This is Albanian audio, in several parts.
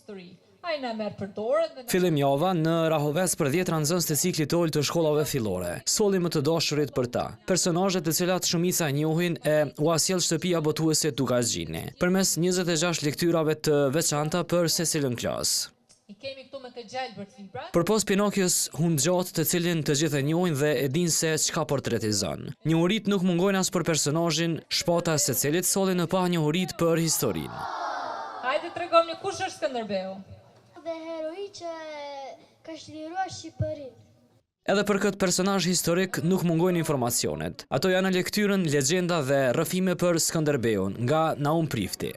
histori. Ai na merr për dorë dhe Fillim java në Rahovec për 10 nxënës të ciklit TOL të shkollave fillore. Solli më të dashurit për ta. Personazhet të cilat shumica e njohin e u asjell shtëpia botuese Dukaxhini, përmes 26 lektyrave të veçanta për secilën klasë. I kemi këtu me të gjelbërt libra. Përpos Pinokios hund gjatë të cilin të gjithë e njohin dhe e dinë se çka portretizon. Njohurit nuk mungojnë as për personazhin, shpata e secilit solli në pa njohurit për historinë. Hajde tregoni kush është Skënderbeu. Dhe heroi që ka shtrirua Shqipërinë. Edhe për këtë personazh historik nuk mungojnë informacionet. Ato janë në lektyrën Legjenda dhe rrëfime për Skënderbeun nga Naum Prifti.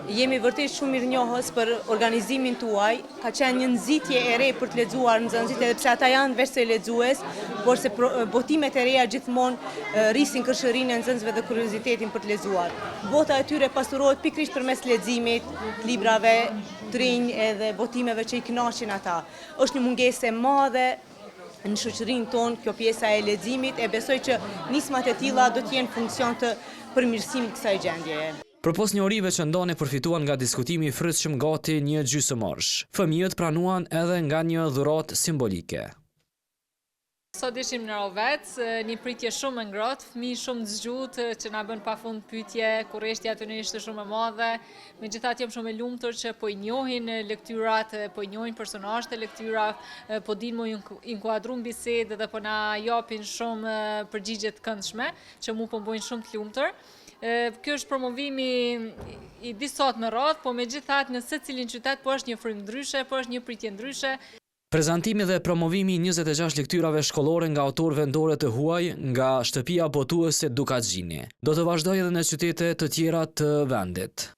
Jemi vërtet shumë mirënjohës për organizimin tuaj, ka qenë një nxitje e re për të lexuar nxënësit, edhe pse ata janë veç se lexues, por se botimet e reja gjithmonë rrisin kërshërinë e nxënësve dhe kuriozitetin për të lexuar. Bota e tyre pasurohet pikërisht përmes leximit, librave të rinj edhe botimeve që i kënaqin ata. Është një mungesë e madhe në shoqërinë tonë kjo pjesa e leximit, e besoj që nismat e tilla do të jenë funksion të përmirësimit të kësaj gjendjeje. Përpos njohurive që ndani përfituan nga diskutimi i frytshëm gati një gjysmëorsh. Fëmijët pranuan edhe nga një dhuratë simbolike. Sot ishim në Rahovec, një pritje shumë e ngrohtë, fëmijë shumë të zgjuar që na bën pafund pyetje, kurreshtja aty ishte shumë e madhe. Megjithatë jam shumë e lumtur që po i njohin lektyrat, po i njohin personazhet e lektyrave, po dinë më inkuadru në bisedë dhe po na japin shumë përgjigje të këndshme, që mu po bëjnë shumë të lumtur. Kjo është promovimi i disot me radhë, po megjithatë në secilin qytet po është një frymë ndryshe, po është një pritje ndryshe. Prezantimi dhe promovimi 26 lektyrave shkollore nga autor vendore të huaj nga shtëpia botuese Dukaxhini. Do të vazhdojë edhe në qytete të tjera të vendit.